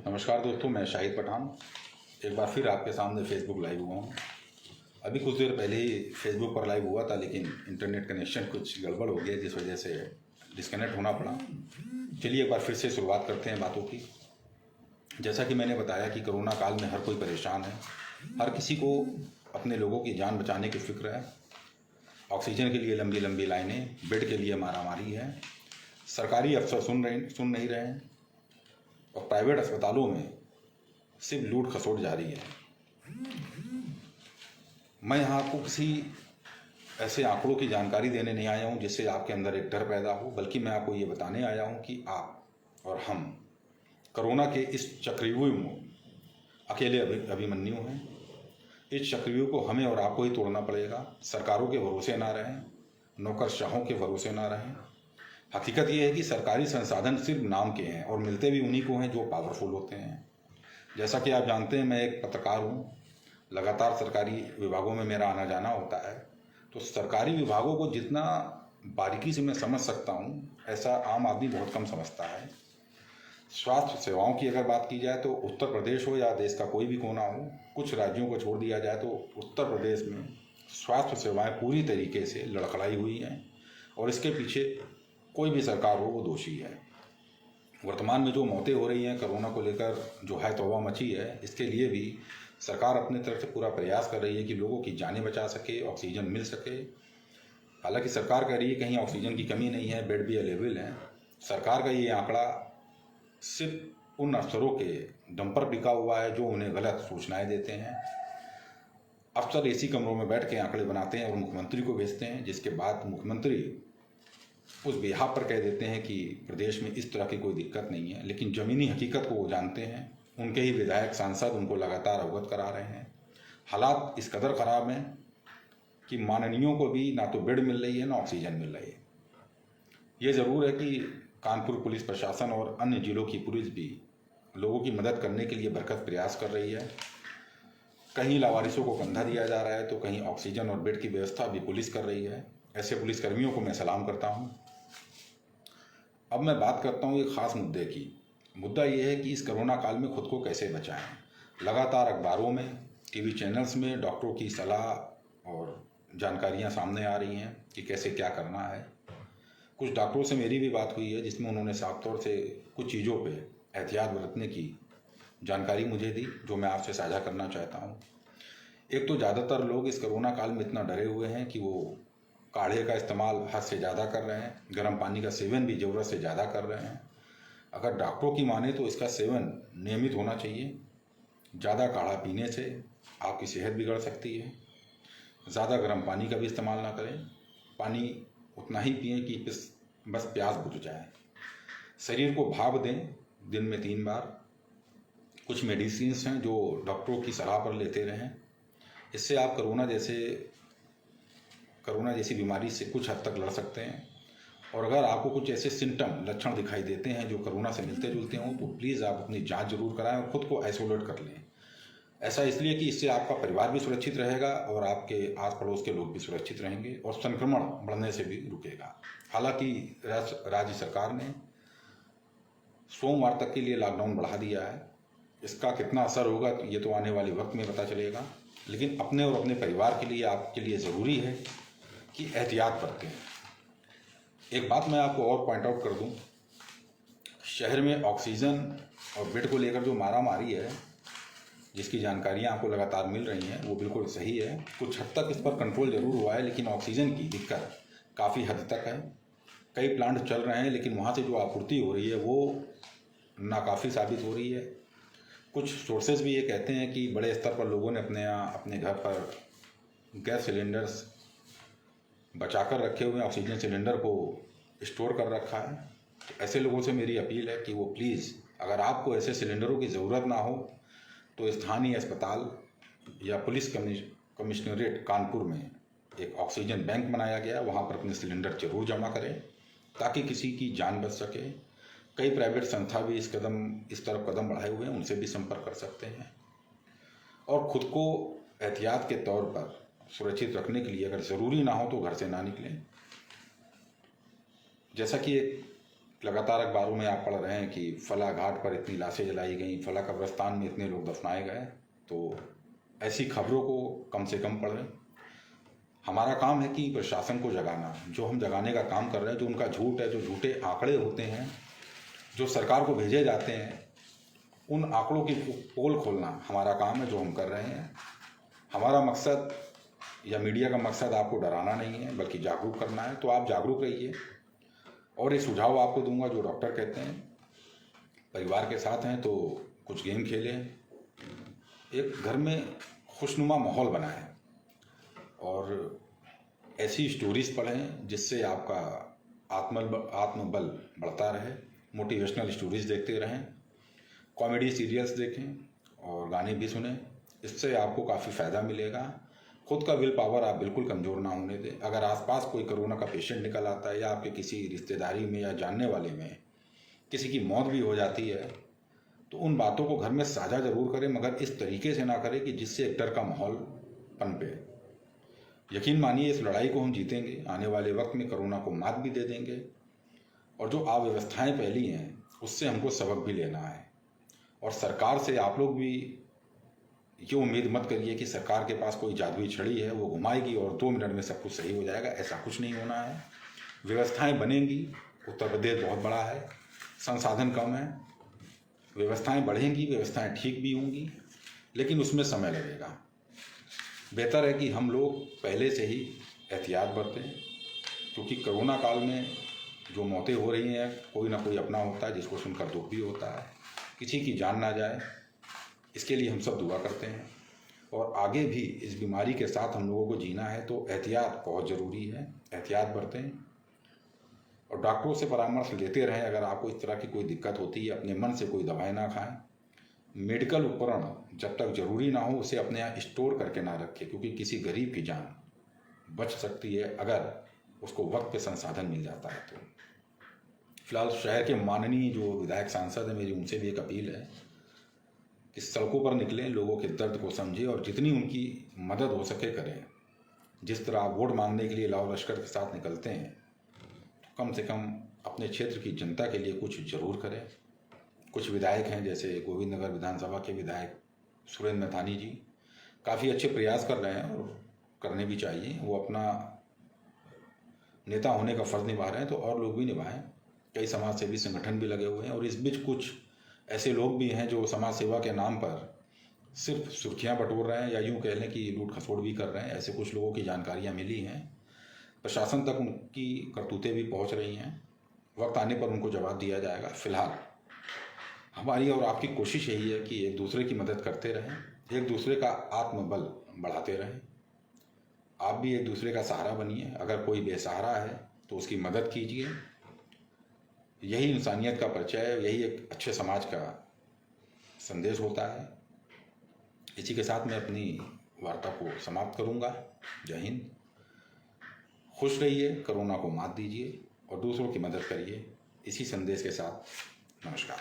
नमस्कार दोस्तों, मैं शाहिद पठान एक बार फिर आपके सामने फेसबुक लाइव हुआ हूँ। अभी कुछ देर पहले ही फेसबुक पर लाइव हुआ था, लेकिन इंटरनेट कनेक्शन कुछ गड़बड़ हो गया, जिस वजह से डिस्कनेक्ट होना पड़ा। चलिए एक बार फिर से शुरुआत करते हैं बातों की। जैसा कि मैंने बताया कि कोरोना काल में हर कोई परेशान है, हर किसी को अपने लोगों की जान बचाने की फिक्र है। ऑक्सीजन के लिए लंबी लंबी लाइनें, बेड के लिए मारामारी है। सरकारी अफसर सुन नहीं रहे हैं और प्राइवेट अस्पतालों में सिर्फ लूट खसोट जारी है। मैं यहाँ आपको किसी ऐसे आंकड़ों की जानकारी देने नहीं आया हूँ जिससे आपके अंदर एक डर पैदा हो, बल्कि मैं आपको ये बताने आया हूँ कि आप और हम कोरोना के इस चक्रव्यूह में अकेले अभिमन्यु हैं। इस चक्रव्यूह को हमें और आपको ही तोड़ना पड़ेगा। सरकारों के भरोसे ना रहें, नौकरशाहों के भरोसे ना रहें। हकीकत यह है कि सरकारी संसाधन सिर्फ नाम के हैं और मिलते भी उन्हीं को हैं जो पावरफुल होते हैं। जैसा कि आप जानते हैं, मैं एक पत्रकार हूँ, लगातार सरकारी विभागों में मेरा आना जाना होता है। तो सरकारी विभागों को जितना बारीकी से मैं समझ सकता हूँ, ऐसा आम आदमी बहुत कम समझता है। स्वास्थ्य सेवाओं की अगर बात की जाए तो उत्तर प्रदेश हो या देश का कोई भी कोना हो, कुछ राज्यों को छोड़ दिया जाए तो उत्तर प्रदेश में स्वास्थ्य सेवाएं पूरी तरीके से लड़खड़ाई हुई हैं और इसके पीछे कोई भी सरकार हो वो दोषी है। वर्तमान में जो मौतें हो रही हैं कोरोना को लेकर, जो है तौबा मची है, इसके लिए भी सरकार अपने तरफ से पूरा प्रयास कर रही है कि लोगों की जानें बचा सके, ऑक्सीजन मिल सके। हालांकि सरकार कह रही है कहीं ऑक्सीजन की कमी नहीं है, बेड भी अवेलेबल हैं। सरकार का ये आंकड़ा सिर्फ उन अफसरों के दम पर टिका हुआ है जो उन्हें गलत सूचनाएं देते हैं। अफसर एसी कमरों में बैठ के आंकड़े बनाते हैं और मुख्यमंत्री को भेजते हैं, जिसके बाद मुख्यमंत्री उस बिहाफ पर कह देते हैं कि प्रदेश में इस तरह की कोई दिक्कत नहीं है, लेकिन ज़मीनी हकीकत को वो जानते हैं। उनके ही विधायक सांसद उनको लगातार अवगत करा रहे हैं। हालात इस कदर ख़राब हैं कि माननीयों को भी ना तो बेड मिल रही है ना ऑक्सीजन मिल रही है। ये ज़रूर है कि कानपुर पुलिस प्रशासन और अन्य जिलों की पुलिस भी लोगों की मदद करने के लिए बरकत प्रयास कर रही है। कहीं लावारिसों को कंधा दिया जा रहा है तो कहीं ऑक्सीजन और बेड की व्यवस्था भी पुलिस कर रही है। ऐसे पुलिसकर्मियों को मैं सलाम करता हूँ। अब मैं बात करता हूँ एक ख़ास मुद्दे की। मुद्दा ये है कि इस कोरोना काल में खुद को कैसे बचाएं। लगातार अखबारों में, टीवी चैनल्स में डॉक्टरों की सलाह और जानकारियाँ सामने आ रही हैं कि कैसे क्या करना है। कुछ डॉक्टरों से मेरी भी बात हुई है जिसमें उन्होंने साफ तौर से कुछ चीज़ों पे एहतियात बरतने की जानकारी मुझे दी, जो मैं आपसे साझा करना चाहता हूँ। एक तो ज़्यादातर लोग इस कोरोना काल में इतना डरे हुए हैं कि वो काढ़े का इस्तेमाल हद से ज़्यादा कर रहे हैं, गर्म पानी का सेवन भी ज़रूरत से ज़्यादा कर रहे हैं। अगर डॉक्टरों की माने तो इसका सेवन नियमित होना चाहिए। ज़्यादा काढ़ा पीने से आपकी सेहत बिगड़ सकती है। ज़्यादा गर्म पानी का भी इस्तेमाल ना करें, पानी उतना ही पिएं कि बस प्यास बुझ जाए। शरीर को भाप दें दिन में 3 बार। कुछ मेडिसिन्स हैं जो डॉक्टरों की सलाह पर लेते रहें। इससे आप कोरोना जैसी बीमारी से कुछ हद तक लड़ सकते हैं। और अगर आपको कुछ ऐसे सिम्टम, लक्षण दिखाई देते हैं जो कोरोना से मिलते जुलते हों तो प्लीज़ आप अपनी जांच जरूर कराएं और ख़ुद को आइसोलेट कर लें। ऐसा इसलिए कि इससे आपका परिवार भी सुरक्षित रहेगा और आपके आस पड़ोस के लोग भी सुरक्षित रहेंगे और संक्रमण बढ़ने से भी रुकेगा। हालांकि राज्य सरकार ने सोमवार तक के लिए लॉकडाउन बढ़ा दिया है। इसका कितना असर होगा ये तो आने वाले वक्त में पता चलेगा, लेकिन अपने और अपने परिवार के लिए, आपके लिए ज़रूरी है कि एहतियात बरतें। एक बात मैं आपको और पॉइंट आउट कर दूं, शहर में ऑक्सीजन और बेड को लेकर जो मारामारी है, जिसकी जानकारियां आपको लगातार मिल रही हैं, वो बिल्कुल सही है। कुछ हद तक इस पर कंट्रोल जरूर हुआ है, लेकिन ऑक्सीजन की दिक्कत काफ़ी हद तक है। कई प्लांट चल रहे हैं लेकिन वहाँ से जो आपूर्ति हो रही है वो नाकाफ़ी साबित हो रही है। कुछ सोर्सेज भी ये कहते हैं कि बड़े स्तर पर लोगों ने अपने घर पर गैस सिलेंडर्स बचाकर रखे हुए, ऑक्सीजन सिलेंडर को स्टोर कर रखा है। तो ऐसे लोगों से मेरी अपील है कि वो प्लीज़, अगर आपको ऐसे सिलेंडरों की ज़रूरत ना हो तो स्थानीय अस्पताल या पुलिस कमिश्नरेट कानपुर में एक ऑक्सीजन बैंक बनाया गया, वहाँ पर अपने सिलेंडर जरूर जमा करें ताकि किसी की जान बच सके। कई प्राइवेट संस्था भी इस तरफ कदम बढ़ाए हुए हैं, उनसे भी संपर्क कर सकते हैं। और ख़ुद को एहतियात के तौर पर सुरक्षित रखने के लिए अगर ज़रूरी ना हो तो घर से ना निकलें। जैसा कि एक लगातार अखबारों में आप पढ़ रहे हैं कि फला घाट पर इतनी लाशें जलाई गई, फला कब्रिस्तान में इतने लोग दफनाए गए। तो ऐसी खबरों को कम से कम पढ़ें। हमारा काम है कि प्रशासन को जगाना, जो हम जगाने का काम कर रहे हैं, जो उनका झूठ है, जो झूठे आंकड़े होते हैं जो सरकार को भेजे जाते हैं, उन आंकड़ों की पोल खोलना हमारा काम है, जो हम कर रहे हैं। हमारा मकसद या मीडिया का मकसद आपको डराना नहीं है, बल्कि जागरूक करना है। तो आप जागरूक रहिए। और ये सुझाव आपको दूंगा जो डॉक्टर कहते हैं, परिवार के साथ हैं तो कुछ गेम खेलें, एक घर में खुशनुमा माहौल बनाएं और ऐसी स्टोरीज पढ़ें जिससे आपका आत्मबल बढ़ता रहे। मोटिवेशनल स्टोरीज देखते रहें, कॉमेडी सीरियल्स देखें और गाने भी सुनें। इससे आपको काफ़ी फ़ायदा मिलेगा। खुद का विल पावर आप बिल्कुल कमज़ोर ना होने दें। अगर आसपास कोई कोरोना का पेशेंट निकल आता है या आपके किसी रिश्तेदारी में या जानने वाले में किसी की मौत भी हो जाती है, तो उन बातों को घर में साझा ज़रूर करें, मगर इस तरीके से ना करें कि जिससे एक डर का माहौल पनपे। यकीन मानिए इस लड़ाई को हम जीतेंगे। आने वाले वक्त में कोरोना को मात भी दे देंगे। और जो अव्यवस्थाएं फैली हैं उससे हमको सबक भी लेना है। और सरकार से आप लोग भी ये उम्मीद मत करिए कि सरकार के पास कोई जादुई छड़ी है, वो घुमाएगी और 2 मिनट में सब कुछ सही हो जाएगा। ऐसा कुछ नहीं होना है। व्यवस्थाएं बनेंगी। उत्तर प्रदेश बहुत बड़ा है, संसाधन कम है। व्यवस्थाएं बढ़ेंगी, व्यवस्थाएं ठीक भी होंगी, लेकिन उसमें समय लगेगा। बेहतर है कि हम लोग पहले से ही एहतियात बरतें, क्योंकि कोरोना काल में जो मौतें हो रही हैं, कोई ना कोई अपना होता है जिसको सुनकर दुख भी होता है। किसी की जान ना जाए, इसके लिए हम सब दुआ करते हैं। और आगे भी इस बीमारी के साथ हम लोगों को जीना है, तो एहतियात बहुत ज़रूरी है। एहतियात बरतें और डॉक्टरों से परामर्श लेते रहें। अगर आपको इस तरह की कोई दिक्कत होती है, अपने मन से कोई दवाएं ना खाएं। मेडिकल उपकरण जब तक ज़रूरी ना हो उसे अपने यहाँ स्टोर करके ना रखें, क्योंकि किसी गरीब की जान बच सकती है अगर उसको वक्त पे संसाधन मिल जाता है। तो फिलहाल शहर के माननीय जो विधायक सांसद हैं, मेरी उनसे भी एक अपील है कि सड़कों पर निकलें, लोगों के दर्द को समझें और जितनी उनकी मदद हो सके करें। जिस तरह आप वोट मांगने के लिए लाव लश्कर के साथ निकलते हैं, तो कम से कम अपने क्षेत्र की जनता के लिए कुछ ज़रूर करें। कुछ विधायक हैं, जैसे गोविंदनगर विधानसभा के विधायक सुरेंद्र नथानी जी, काफ़ी अच्छे प्रयास कर रहे हैं और करने भी चाहिए। वो अपना नेता होने का फ़र्ज़ निभा रहे हैं, तो और लोग भी निभाएं। कई समाज सेवी संगठन भी लगे हुए हैं और इस बीच कुछ ऐसे लोग भी हैं जो समाज सेवा के नाम पर सिर्फ सुर्खियां बटोर रहे हैं, या यूँ कह लें कि लूट खसोट भी कर रहे हैं। ऐसे कुछ लोगों की जानकारियां मिली हैं। प्रशासन तक उनकी करतूतें भी पहुंच रही हैं। वक्त आने पर उनको जवाब दिया जाएगा। फिलहाल हमारी और आपकी कोशिश यही है कि एक दूसरे की मदद करते रहें, एक दूसरे का आत्मबल बढ़ाते रहें। आप भी एक दूसरे का सहारा बनिए। अगर कोई बेसहारा है तो उसकी मदद कीजिए। यही इंसानियत का परिचय है, यही एक अच्छे समाज का संदेश होता है। इसी के साथ मैं अपनी वार्ता को समाप्त करूंगा। जय हिंद। खुश रहिए, कोरोना को मात दीजिए और दूसरों की मदद करिए। इसी संदेश के साथ नमस्कार।